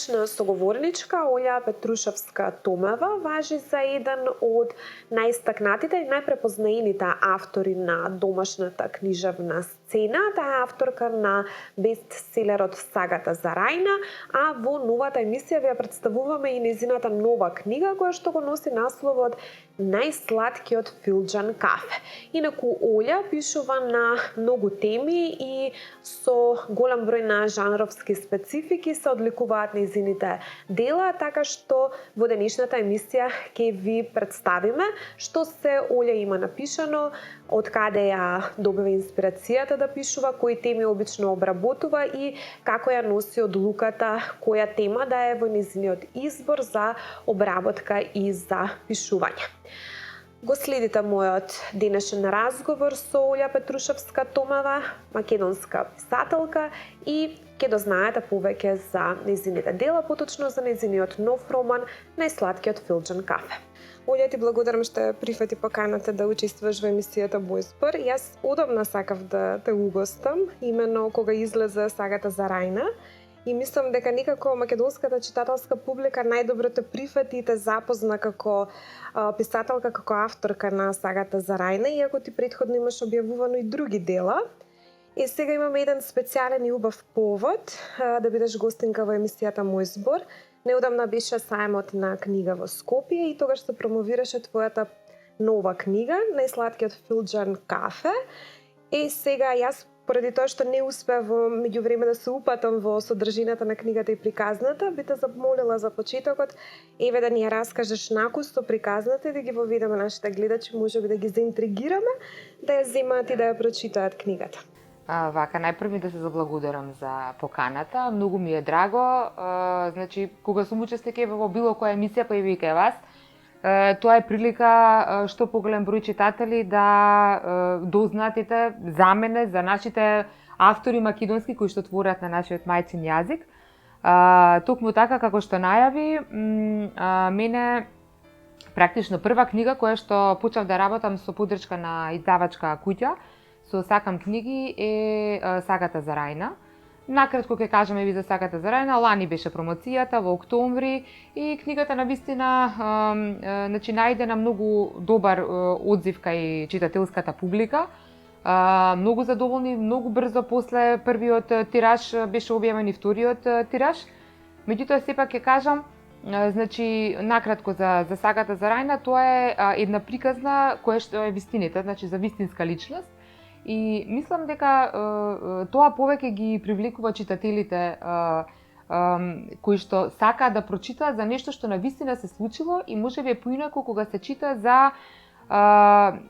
денешна соговорничка Олја Петрушевска-Томева важи за еден од најстакнатите и најпрепознаените автори на домашната книжевна сцена. Таа е авторка на бестселерот Сагата за Рајна, а во новата емисија ви ја представуваме и нејзината нова книга која што го носи насловот Најслаткиот филџан кафе. Инаку Олја пишува на многу теми и со голем број на жанровски специфики се одликуваат нејзините дела, така што во денешната емисија ќе ви представиме што се Олја има напишано, од каде ја добива инспирацијата да пишува, кои теми обично обработува и како ја носи одлуката која тема да е во нејзиниот избор за обработка и за пишување. Го следите мојот денешен разговор со Олја Петрушевска-Томева, македонска писателка, и ќе дознаете повеќе за нејзините дела, поточно за нејзиниот нов роман Најслаткиот филџан кафе. Олја, ти благодарам што прифати поканата да учествуваш во емисијата Мој збор. Јас одамна сакав да те угостам, именно кога излезе Сагата за Рајна. И мислам дека некако македонската читателска публика најдобро те прифати и те запозна како писателка, како авторка на Сагата за Рајна, иако ти претходно имаш објавувано и други дела. И сега имаме еден специјален и убав повод да бидеш гостинка во емисијата Мој збор. Неодамна беше сајмот на книга во Скопје и тогаш се промовираше твојата нова книга, Најслаткиот филџан кафе. И сега јас, поради тоа што не успеав во меѓувреме да се упатам во содржината на книгата и приказната, би те замолила за почетокот, еве да ни ја раскажеш накусто приказната и да ги воведеме нашите гледачи, можеби да ги заинтригираме, да ја земат и да ја прочитаат книгата. Вака, најпрви да се заблагодарам за поканата. Многу ми е драго. Значи, кога сум учесник во било која емисија, па и ви кај вас, тоа е прилика што поголем број читатели да дознаат за мене, за нашите автори македонски кои што творат на нашиот мајчин јазик. Токму така како што најави, мене практично прва книга која што почнав да работам со подршка на издавачка куќа со Сакам книги е Сагата за Рајна. Накратко ќе кажеме ви за Сагата за Рајна. Лани беше промоцијата во октомври и книгата навистина значи најде на многу добар одзив кај читателската публика. Многу задоволни, многу брзо после првиот тираж беше објавен и вториот тираж. Меѓутоа сепак ќе кажам, значи накратко за Сагата за Рајна, тоа е една приказна која што е вистината, значи за вистинска личност. И мислам дека тоа повеќе ги привлекува читателите кои што сакаат да прочитаат за нешто што навистина се случило и можеби е поинаку кога се чита за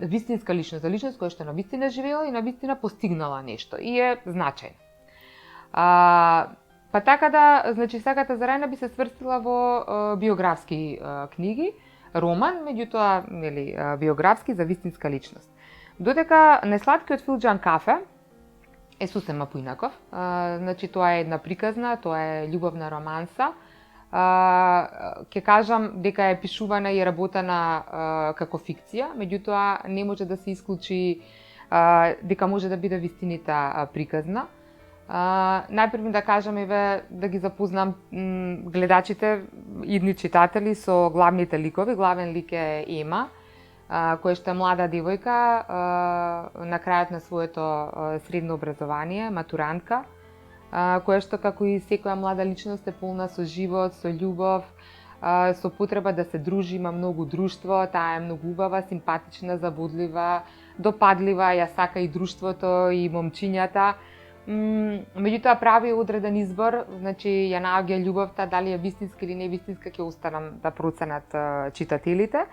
вистинска личност, за личност која што навистина живеела и навистина постигнала нешто и е значајно. Па така да, значи Сагата за Рајна би се сврстила во биографски книги, роман, меѓутоа нели биографски за вистинска личност. Додека Најслаткиот филџан кафе е сосема поинаков. Значи тоа е една приказна, тоа е љубовна романса. Ќе кажам дека е пишувана и работена како фикција, меѓутоа не може да се исклучи дека може да биде вистинита приказна. Најпрво да кажам, еве, да ги запознам гледачите, идни читатели со главните ликови. Главен лик е Ема, која што е млада девојка на крајот на своето средно образование, матурантка, која што како и секоја млада личност е полна со живот, со љубов, со потреба да се дружи, има многу друштво, таа е многу убава, симпатична, заводлива, допадлива, ја сака и друштвото и момчињата. Меѓутоа прави одреден избор, значи ја наоѓа љубовта, дали е вистинска или не вистинска, ќе останам да проценат читателите.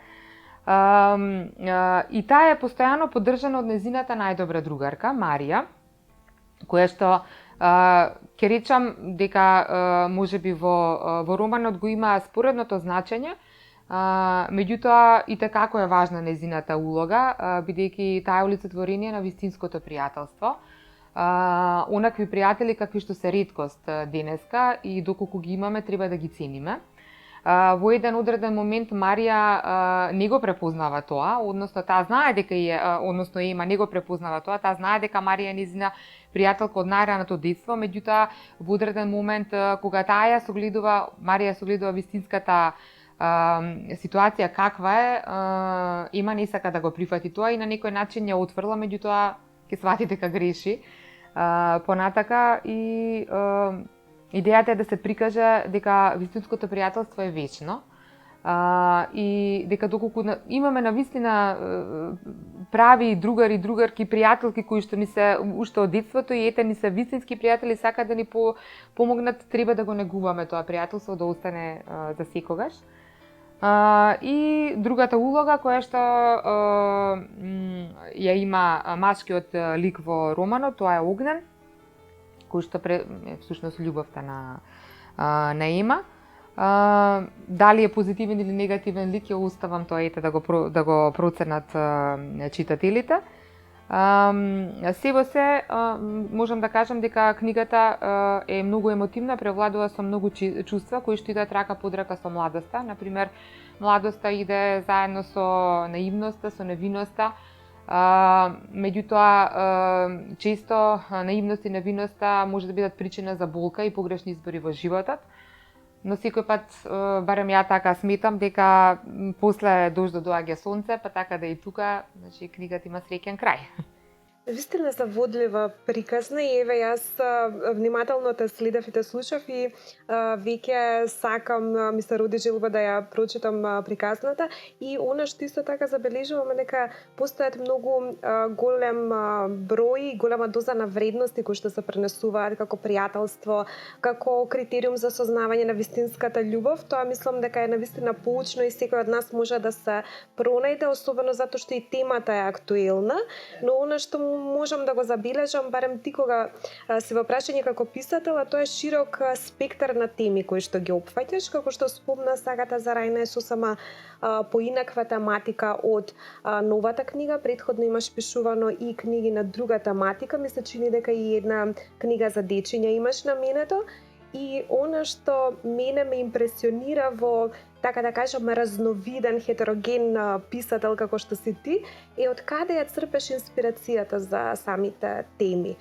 И таа е постојано поддржана од нејзината најдобра другарка, Марија, која што ќе речам дека можеби во романот го има споредното значење, меѓутоа и како е важна нејзината улога, бидејќи таа е олицетворение на вистинското пријателство. Онакви пријатели какви што се реткост денеска и доколку ги имаме треба да ги цениме. во еден одреден момент Марија не го препознава тоа, односно таа знае дека односно Ема не го препознава тоа, таа знае дека Марија е нејзина пријателка од најраното детство, меѓутоа во одреден момент кога таа ја согледува, Марија согледува вистинската ситуација каква е, Ема не сака да го прифати тоа и на некој начин ја отфрла, меѓутоа ќе свати дека греши понатака и идејата е да се прикаже дека вистинското пријателство е вечно и дека доколку имаме навистина прави другари, другарки, пријателки кои што ни се уште од детството и ете ни се вистински пријатели, сакаат да ни помогнат, треба да го негуваме тоа пријателство да остане за секогаш. И другата улога која што ја има машкиот лик во романот, тоа е Огнен, кој што всушност љубовта на Ема. Дали е позитивен или негативен лик, ја оставам тоа ете да го проценат читателите. Се во се, можам да кажам дека книгата е многу емотивна, превладува со многу чувства кои што идат рака под рака со младоста. Например, младоста иде заедно со наивноста, со невиноста. Меѓутоа, често наивност и невиноста може да бидат причина за болка и погрешни избори во животот. Но секој пат, барем ја така сметам, дека после дождот доаѓа сонце, па така да и тука, значи книгата има среќен крај. Вистина заводлива, приказна и еве јас внимателно те следев и те слушав и веќе сакам, ми се роди желба да ја прочитам приказната и она што исто така забележуваме дека постојат многу голем број, голема доза на вредности кои што се пренесуваат како пријателство, како критериум за сознавање на вистинската љубов. Тоа мислам дека е навистина поучно и секој од нас може да се пронајде, особено затоа што и темата е актуелна, но она што можам да го забележам, барем ти кога си во прашање како писател, тоа е широк спектар на теми кои што ги опфаќаш, како што спомна сагата за Рајна е сосема поинаква тематика од новата книга, претходно имаш пишувано и книги на друга тематика, ми се чини дека и една книга за дечиња имаш наменето. И она што мене ме импресионира во, така да кажам, разновиден, хетероген писател како што си ти, е од каде ја црпеш инспирацијата за самите теми.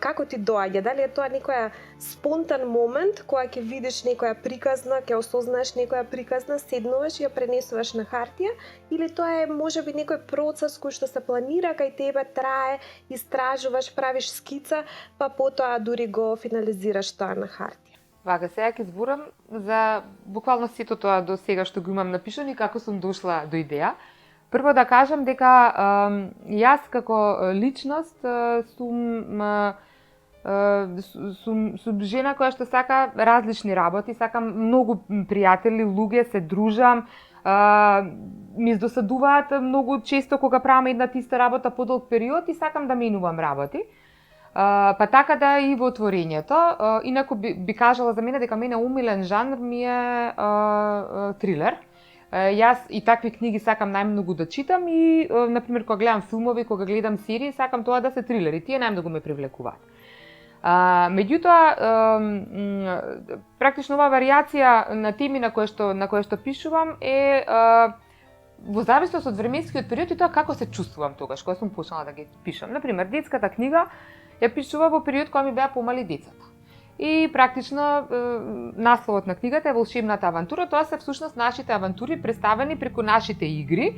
Како ти доаѓа? Дали е тоа некоја спонтан момент кога ќе видиш некоја приказна, ќе осознаеш некоја приказна, седнуваш и ја пренесуваш на хартија, или тоа е можеби некој процес кој што се планира кај тебе, трае, истражуваш, правиш скица, па потоа дури го финализираш тоа на хартија? Вака, сега ќе зборам за буквално сето тоа до сега што го имам напишано и како сум дошла до идеја. Прво да кажам дека јас како личност сум жена која што сака различни работи, сакам многу пријатели, луѓе, се дружам, ми издосадуваат многу често кога правам една тиста работа подолг период и сакам да менувам работи. Па така да и во отворењето. Инаку би кажала за мене дека мене умилен жанр ми е трилер. Јас и такви книги сакам најмногу да читам и, например, кога гледам филмови, кога гледам серии, сакам тоа да се трилери. Тие најмногу ме привлекуваат. Меѓутоа, практично оваа варијација на теми на која што пишувам е во зависност од временскиот период и тоа како се чувствувам тогаш кога сум почнала да ги пишам. Например, детската книга ја пишува во период кога ми беа помали децата. И практично насловот на книгата е Волшебната авантура. Тоа се всушност нашите авантури представени преку нашите игри.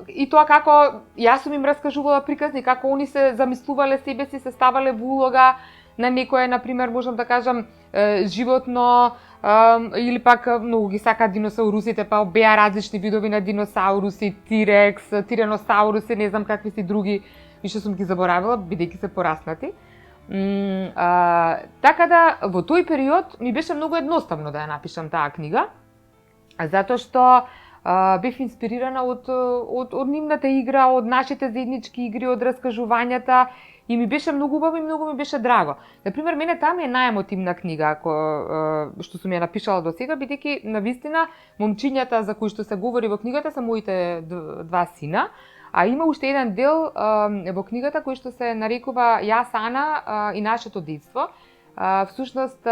И тоа како јас сум им раскажувала приказни, како они се замислувале себе си, се ставале во улога на некое, например, можам да кажам, животно, или пак многу ги сакаат диносаурусите, па беа различни видови на диносауруси, тирекс, тиреносауруси, не знам какви си други, више сум ги заборавила, бидејќи се пораснати. Така да, во тој период ми беше многу едноставно да ја напишам таа книга, затоа што бев инспирирана од нивната игра, од нашите заеднички игри, од раскажувањата и ми беше многу убаво и многу ми беше драго. Например, мене таа ми е најемотивна книга што сум ја напишала до сега, бидејќи навистина момчињата за кои што се говори во книгата се моите два сина, а има уште еден дел во книгата кој што се нарекува Јас, Ана и нашето детство. Всушност,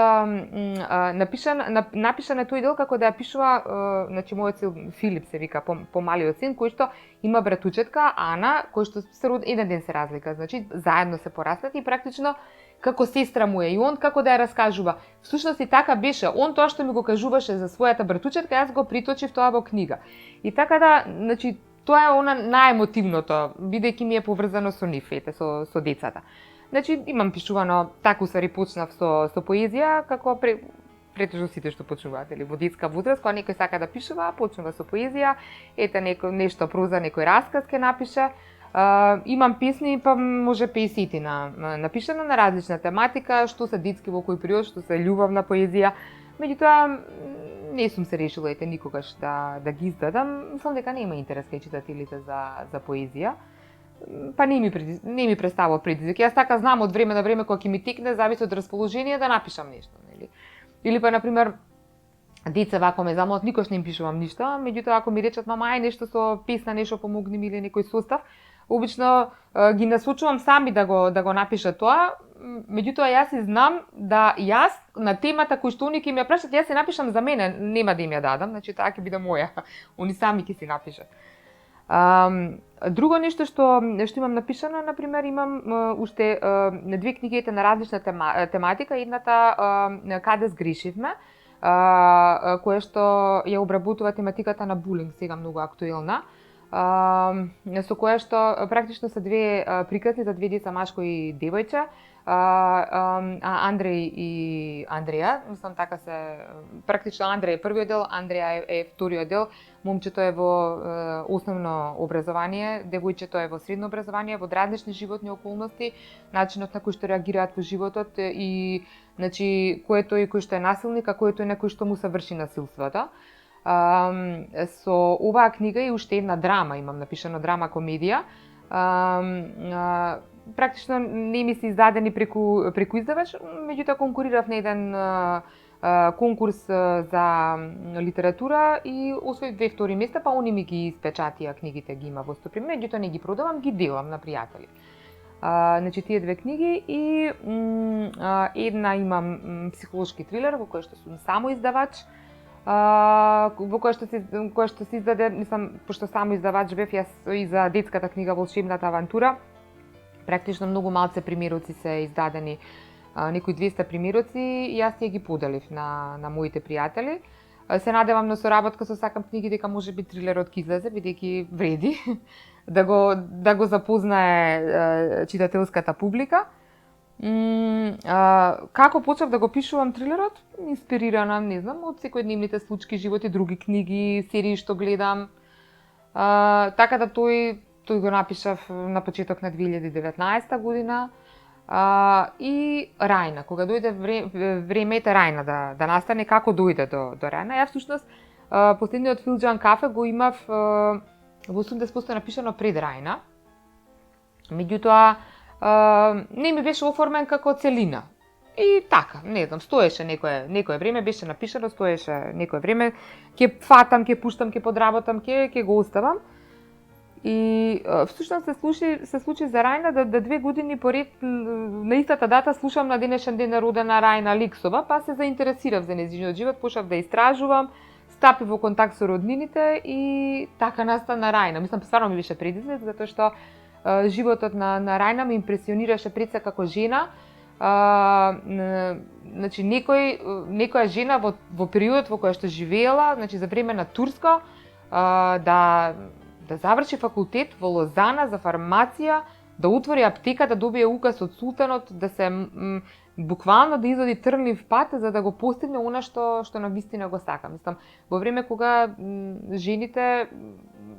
напишан е тој дел како да ја пишува, значи мојот син Филип се вика, помалиот син, кој што има братучетка Ана, кој што се еден ден се разлика, значи заедно се пораснати и практично како сестра му е и он како да ја раскажува. Всушност и така беше, он тоа што ми го кажуваше за својата братучетка, јас го приточив тоа во книга. И така да, значи тоа е она наемотивното, бидејќи ми е поврзано со нив, со децата. Значи, имам пишувано, така усвари почнав со поезија, како претежно сите што почнуваат, или во детска возраст, кога некој сака да пишува, почнува со поезија, нешто проза, некој расказ ке напише. Имам песни, па може 50 напишано на различна тематика, што се детски во кој период, што се љубовна поезија. Меѓутоа, не сум се решила никогаш да ги издадам, мислам дека нема интерес кај читателите за поезија. Па не ми представува предизвик. Јас така знам од време на време кога ќе ми текне, зависи од расположение да напишам нешто, нели? Или па на пример деца вако ме замолат, никош не им пишувам ништо, меѓутоа ако ми речат мама ај нешто со песна, нешто помогни ми или некој состав, обично ги насочувам сами да го напишат тоа, меѓутоа јас и знам да јас на темата кој што они ќе ми ја прашат, јас се напишам за мене, нема да им ја дадам, значи таа ќе биде моја. Они сами ќе си напишат. Друго нешто што имам напишано, например, имам уште две книги на различна тематика, едната Каде сгрешивме, кое што ја обработува тематиката на булинг, сега многу актуелна, со кое што практично се две приказни за две деца, машко и девојче, Андреј и Андреја, мислам така се, практично Андреј е првиот дел, Андреја е вториот дел, момчето е во основно образование, девојчето е во средно образование, во различни животни околности, начинот на кој што реагираат во животот и значи кој е тој кој што е насилник, а кој е тој на кој што му се врши насилството. Со оваа книга и уште една драма, имам напишано драма комедија, практично не ми се издадени преку издавач, меѓутоа конкурирав на еден конкурс за литература и освоив 2 втори места, па они ми ги испечатија книгите, ги има во стопри, меѓутоа не ги продавам, ги делам на пријатели. Значи тие две книги и една имам психолошки трилер во кој што сум само издавач, во кој што се издаде, мислам, пошто само издавач бев јас и за детската книга Волшебната авантура. Практично многу малце примероци се издадени, некои 200 примероци, и јас тие ги поделив на моите пријатели. Се надевам на соработка со Сакам книги дека можеби трилерот ќе излезе, бидејќи вреди да го запознае читателската публика. Како почнав да го пишувам трилерот? Инспирирана, не знам, од секојдневните случки, животи, други книги, серии што гледам. Така да тој го напишав на почеток на 2019 година. И Рајна, кога дојде времето Рајна да настане, како дојде до Рајна? Ја всушност последниот филџан кафе го имав во 80% напишано пред Рајна. Меѓутоа не ми беше оформен како целина. И така, не знам, стоеше некое време, беше напишано, стоеше некое време, ќе фатам, ќе пуштам, ќе подработам, ќе го оставам. И всушност се случи за Рајна да 2 години поред на истата дата слушам на денешен ден родена Рајна Ликсова, па се заинтересирав за нејзиниот живот, почнав да истражувам, стапив во контакт со роднините и така настана Рајна. Мислам, стварно ми беше предизвик, затоа што животот на Рајна ме импресионираше пред се како жена. Значи некоја жена во период во која што живеела, значи за време на Турско, да заврши факултет во Лозана за фармација, да отвори аптека, да добие указ од султанот, да се буквално да изоди трнлив пат за да го постигне она што на вистина го сака. Мислам, во време кога жените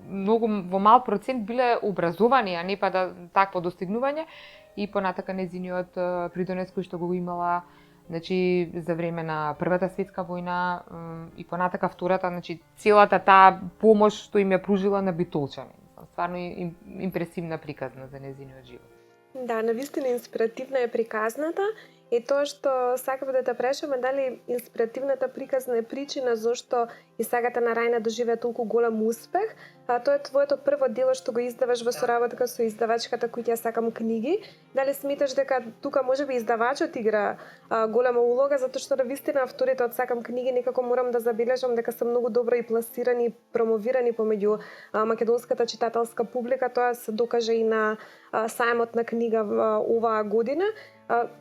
многу во мал процент биле образовани, а не па да такво достигнување, и понатака нејзиниот придонес кој што го имала, значи за време на Првата светска војна и понатака Втората, значи целата таа помош што им ја пружила на битолчани. Стварно импресивна приказна за нејзиниот живот. Да, навистина инспиративна е приказната. И тоа што сакав да те прашам е дали инспиративната приказна е причина зошто и сагата на Рајна доживеа толку голем успех, а тоа е твоето прво дело што го издаваш во соработка со издавачката куќа Сакам книги. Дали сметаш дека тука можеби издавачот игра голема улога, затоа што навистина авторите од Сакам книги некако морам да забележам дека се многу добро и пласирани, промовирани помеѓу македонската читателска публика. Тоа се докаже и на сајмот на книга оваа година.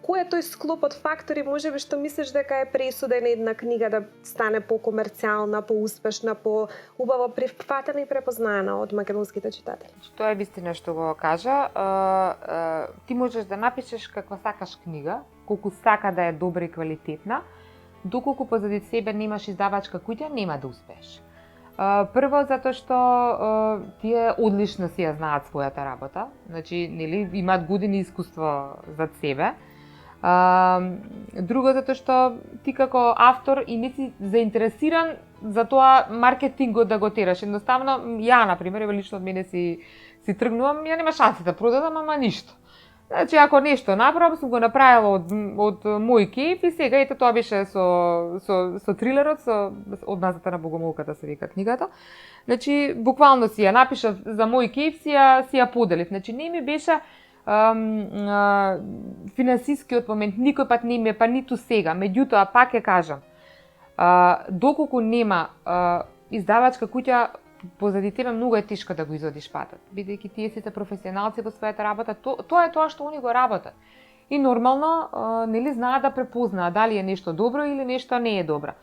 Кој е тој склоп од фактори, можеби што мислиш дека е пресуден една книга да стане покомерцијална, поуспешна, убаво прифатена и препознаена од македонските читатели? Тоа е вистина што го кажа. Ти можеш да напишеш каква сакаш книга, колку сака да е добра и квалитетна, доколку позади себе немаш издавачка куќа, нема да успееш. Прво затоа што тие одлично си ја знаат својата работа, значи нели имаат години искуство зад себе. Друго затоа што ти како автор и не си заинтересиран за тоа маркетингот да го тераш. Едноставно ја на пример, лично од мене си тргнувам, ја нема шанси да продадам, ама ништо. Значи, ако нешто направам, сум го направила од мој кејф и сега, ете, тоа беше со трилерот, од назата на богомолката се вика книгата. Значи, буквално си ја напишав за мој кејф, си ја поделив. Значи, не ми беше финансискиот момент, никој пат не ми е, па ниту сега. Меѓутоа, пак ја кажам, доколку нема издавачка куќа, позади тебе многу е тешко да го изводиш патот, бидејќи тие сите професионалци во својата работа, тоа е тоа што они го работат. И нормално, нели знаат да препознаат дали е нешто добро или нешто не е добро.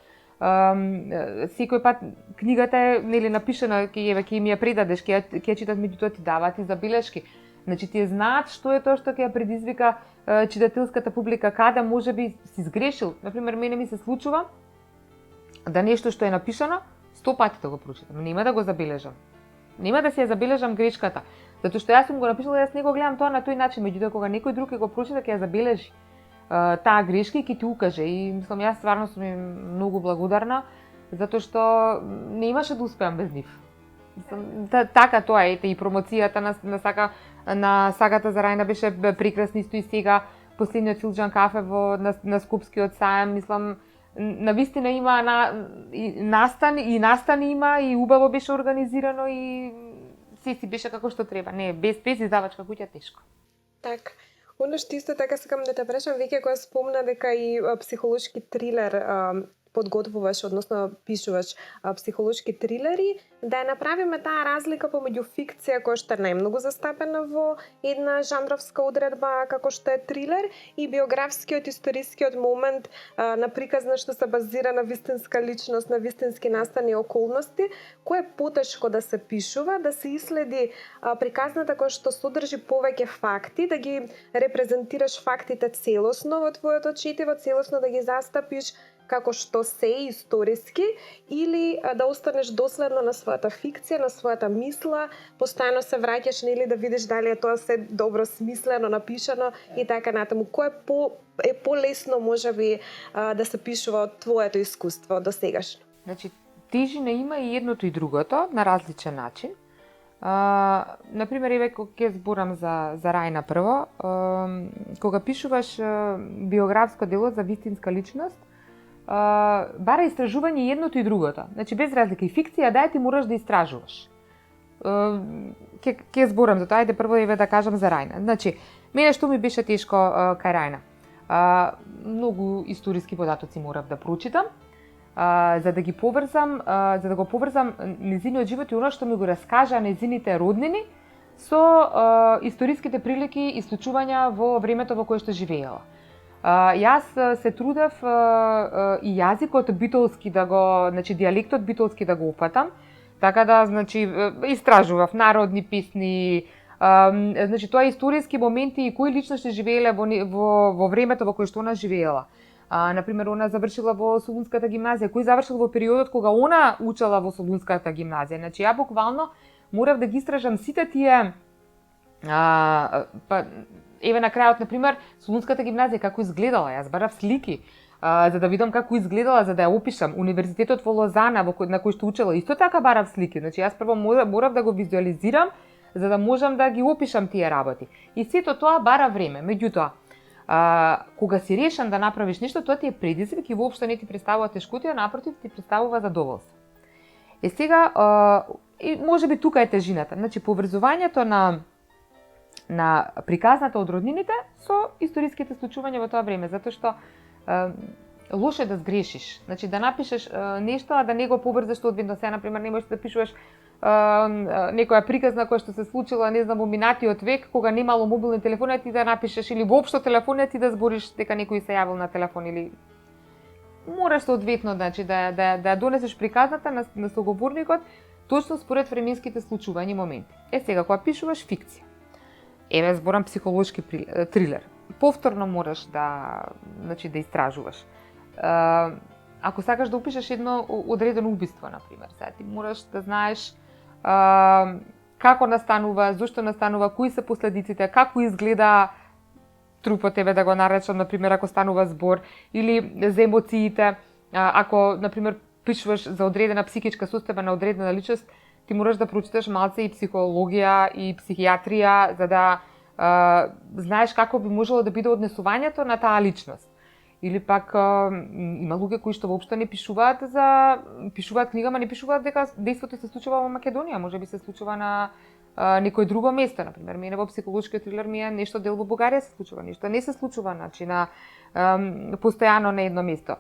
Секој пат книгата е нели напишана, ќе ми ја предадеш, ќе ја читат, меѓутоа ти даваат и забелешки. Значи тие знаат што е тоа што ќе ја предизвика читателската публика, каде можеби си сгрешил. Например, мене ми се случува да нешто што е напишано 100 пати да го прочитам, нема да го забележам. Нема да си ја забележам грешката, затоа што јас сум го напишала, јас не го гледам тоа на тој начин, меѓутоа кога некој друг ќе го прочита, ќе ја забележи таа грешка и ќе ти укаже. И мислам, јас стварно сум им многу благодарна, затоа што не имаше да успеам без нив. Така тоа е, и промоцијата на сагата за Рајна беше прекрасна, исто и сега последниот филџан кафе на Скопскиот сајам, мислам, навистина има настан има и убаво беше организирано и се си беше како што треба. Не, без издавачка куќа тешко. Так. Оно што исто така сакам да те прашам, веќе која спомна дека и психолошки трилер подготвуваш, односно пишуваш психолошки трилери, да ја направиме таа разлика помеѓу фикција која што е најмногу застапена во една жанровска одредба како што е трилер и биографскиот историскиот момент на приказна што се базира на вистинска личност, на вистински настани околности, кој е потешко да се пишува, да се иследи приказната која што содржи повеќе факти, да ги репрезентираш фактите целосно во твоето четиво, целосно да ги застапиш како што се историски, или да останеш доследно на својата фикција, на својата мисла, постојано се враќаш нели да видиш дали е тоа се добро смислено, напишано и така натаму. Кој е полесно можеби да се пишува од твоето искуство до сегашно? Значи, тежина има и едното и другото на различен начин. Например, еве кога ќе зборам за Рајна прво, кога пишуваш биографско дело за вистинска личност, бара истражување и едното и другото. Значи, без разлика. И фикција да ти мораш да истражуваш. Ќе зборам за тоа, ајде прво еве да кажам за Рајна. Значи, мене што ми беше тешко кај Рајна? Многу историски податоци морав да прочитам, за да го поврзам незиниот живот и оно што ми го раскажа незините роднини со историските прилики и случувања во времето во кое што живеела. Јас се трудев и јазикот битолски значи дијалектот битолски да го упатам, така да, значи, истражував народни песни, значи тоа историски моменти и кои личности живееле во времето во кое што она живеела. Например, она завршила во Солунската гимназија, кој завршил во периодот кога она учела во Солунската гимназија. Значи, ја буквално морав да ги истражам сите тие еве на крајот, например, Солунската гимназија како изгледала, јас барав слики за да видам како изгледала, за да ја опишам. Универзитетот во Лозана на кој што учела, исто така барав слики. Значи јас прво морав да го визуализирам за да можам да ги опишам тие работи. И сето тоа бара време. Меѓутоа, Кога си решен да направиш нешто, тоа ти е предизвик и воопшто не ти представува тешкотија, напротив ти представува задоволство. Сега, и можеби тука е тежината. Значи, поврзувањето на приказната од роднините со историските случувања во тоа време, затоа што лошо е да сгрешиш. Значи, да напишеш нешто, а да не го поврзаш што одвидно. Сега, например, не можеш да пишуваш некоја приказна која што се случила, не знам, во минатиот век, кога немало мобилни телефони, ти да напишеш, или воопшто телефони, ти да збориш дека некој се јавил на телефон, или мораш соодветно, значи, да донесеш приказната на соговорникот точно според временските случувања и моменти. Сега, кога пишуваш фикција, зборам психолошки трилер, повторно мораш да истражуваш. Ако сакаш да опишеш едно одредено убиство, например, сега ти мораш да знаеш како настанува, зошто настанува, кои се последиците, како изгледа трупот, да го наречам, например, ако станува збор, или за емоциите, ако, например, пишуваш за одредена психичка состојба на одредена личност, ти мораш да прочиташ малце и психологија и психијатрија, за да знаеш како би можело да биде однесувањето на таа личност. Или пак има луѓе кои што воопшто не пишуваат книга, ама не пишуваат дека дејството се случува во Македонија, можеби се случува на некој друго место, например, мене во психолошкиот трилер ми е нешто дел во Бугарија се случува, нешто не се случува, значи на постојано на едно место.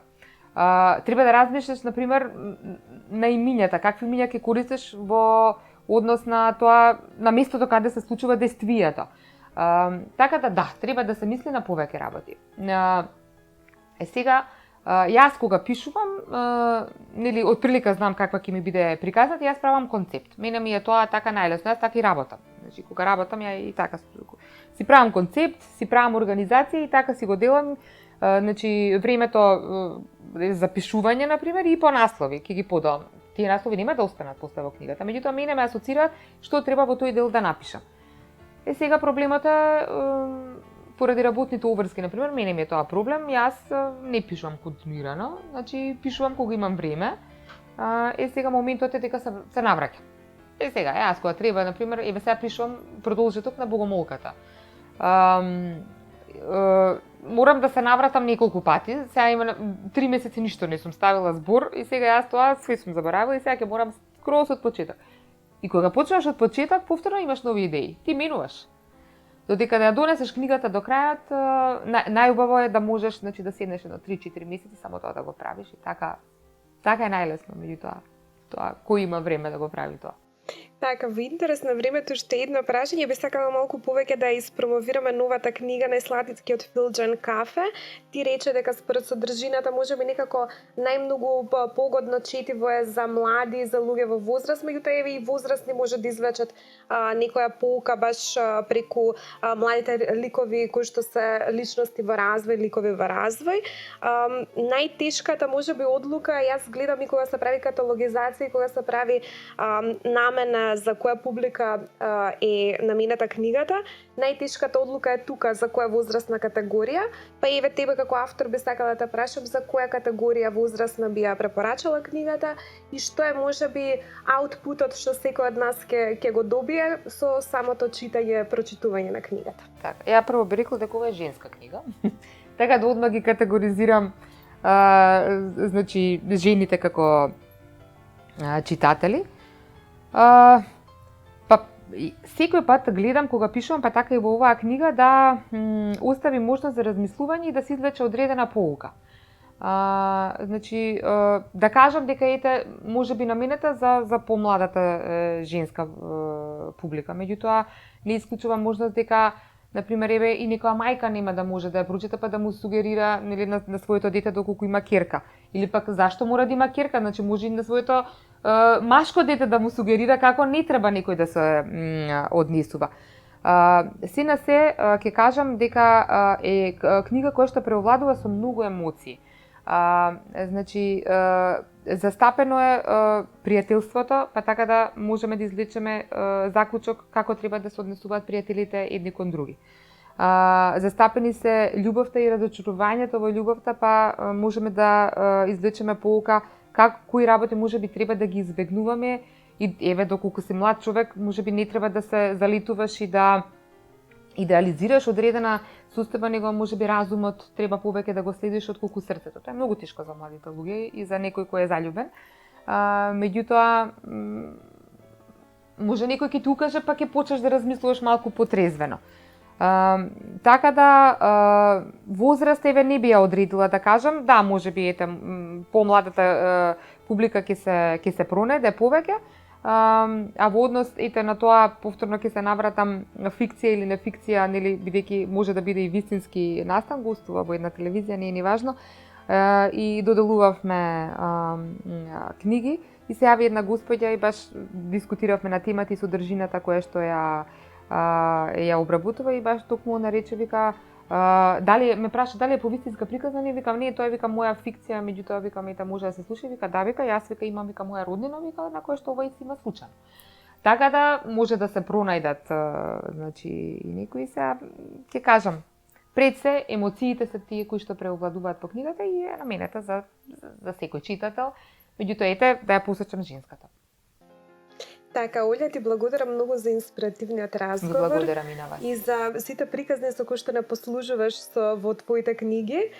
Треба да размислиш, например, на имињата, какви имиња ќе користиш во однос на тоа, на местото каде се случува дејствието. Така да, треба да се мисли на повеќе работи. Сега, јас кога пишувам, нели, отприлика знам каква ќе ми биде приказната, јас правам концепт. Мене ми е тоа така најлесно, јас така и работам. Значи, кога работам, ја и така си правам концепт, си правам организација и така си го делам. Значи, времето за пишување, например, и по наслови, ќе ги подам. Тие наслови нема да останат после во книгата, меѓутоа мене ме асоцираат што треба во тој дел да напишам. Сега проблемот е поради работните обврски, например, мене ми е тоа проблем, јас не пишувам континуирано, значи пишувам кога имам време. Сега моментот е дека се навраќам. Сега, јас кога треба, например, сега пишувам продолжеток на Богомолката. Морам да се навратам неколку пати, сега има 3 месеци ништо не сум ставила збор и сега јас тоа све сум заборавила и сега ќе морам скроз од почеток. И кога почнеш од почеток, повторно имаш нови идеи, ти менуваш. Додека да ја донесеш книгата до крајот, најубаво е да можеш, значи, да седнеш едно 3-4 месеци само тоа да го правиш и така е најлесно, меѓутоа тоа кој има време да го прави тоа. Така, во интерес на времето, уште едно прашање, би сакала малку повеќе да испромовираме новата книга на Слатицкиот филџан кафе. Ти рече дека според содржината можеби некако најмногу погодно четиво е за млади, за луѓе во возраст, меѓутоа и возрастни може да извлечат некоја pouка баш преку младите ликови кои што се личности во развој, ликови во развој. Најтешката можеби одлука, јас гледам и кога се прави каталогизација, и кога се прави намена за која публика е намената книгата, најтешката одлука е тука за која возрастна категорија, па еве тебе како автор би сакала да те прашам за која категорија возрастна би ја препорачала книгата и што е можеби аутпутот што секој од нас ќе го добие со самото читање, прочитување на книгата. Така, ја прво би рекла дека ова е женска книга. Така да одма ги категоризирам значи жените како читатели. Па секој пат гледам кога пишувам, па така и во оваа книга да остави можност за размислување и да се извлече одредена поука. Значи да кажам дека ете можеби наменета за помладата женска публика, меѓутоа не исклучувам можност дека например еве и некоја мајка нема да може да ја прочита па да му сугерира нели на своето дете доколку има керка или пак зашто мора да има керка, значи може и на своето машко дете да му сугерира како не треба некој да се однесува. Се на се ќе кажам дека е книга која што преовладува со многу емоции. Значи застапено е пријателството, па така да можеме да извлечеме заклучок како треба да се однесуваат пријателите едни кон други. Застапени се љубовта и разочарувањето во љубовта, па можеме да извлечеме поука кои работи можеби треба да ги избегнуваме и еве доколку си млад човек можеби не треба да се залитуваш и да идеализираш одредена состојба, него можеби разумот треба повеќе да го следиш отколку срцето. Тоа е многу тешко за младите луѓе и за некој кој е заљубен. Меѓутоа, може некој ќе ти укаже, па ќе почнеш да размислуваш малку потрезвено. Така да, возраст еве не би ја одредила да кажам, да, можеби ете помладата публика ќе се пронајде повеќе, а во однос ете на тоа повторно ќе се навратам фикција или не фикција, нели бидејќи може да биде и вистински настан, гостува во една телевизија, не е ни важно. И доделувавме книги и се јави една господја и баш дискутиравме на темата и содржината која што ја обработува и баш токму нарече вика дали ме праша дали е повистинска приказна, не викам не, тоа е вика моја фикција, меѓутоа викам ета може да се слуша, вика да вика јас вика имам вика моја роднина вика на која што ова и си има случајно. Така да може да се пронајдат значи и некои се ќе кажам пред се емоциите се тие кои што преовладуваат по книгата и е наменета за секој читател, меѓутоа ете да ја посечам женската. Така, Олја, ти благодарам многу за инспиративниот разговор. Благодарам и на вас. И за сите приказни со кои што не послужуваш во твоите книги.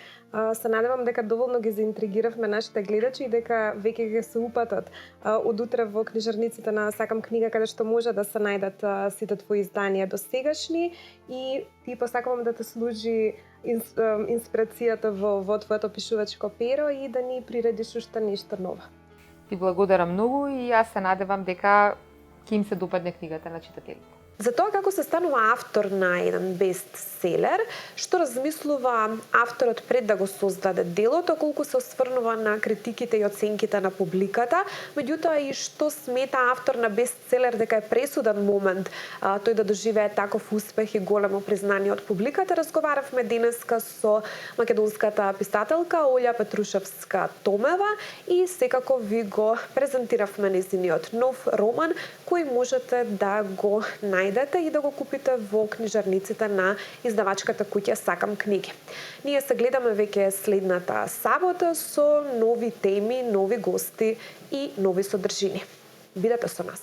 Се надевам дека доволно ги заинтригиравме нашите гледачи и дека веќе ќе се упатат од утре во книжарниците на Сакам книга, каде што може да се најдат сите твои изданија досегашни и ти посакувам да те служи инспирацијата во твоето пишувачко перо и да ни приредиш уште нешто ново. Ти благодарам многу и јас се надевам дека ќе им се допадне книгата на читателите. За тоа како се станува автор на еден бестселер, што размислува авторот пред да го создаде делото, колку се осврнува на критиките и оценките на публиката, меѓутоа и што смета автор на бестселер дека е пресуден момент тој да доживее таков успех и големо признание од публиката. Разговаравме денеска со македонската писателка Олја Петрушевска-Томева и секако ви го презентиравме нејзиниот нов роман кој можете да го најдете и да го купите во книжарниците на издавачката куќа Сакам книги. Ние се гледаме веќе следната сабота со нови теми, нови гости и нови содржини. Бидете со нас.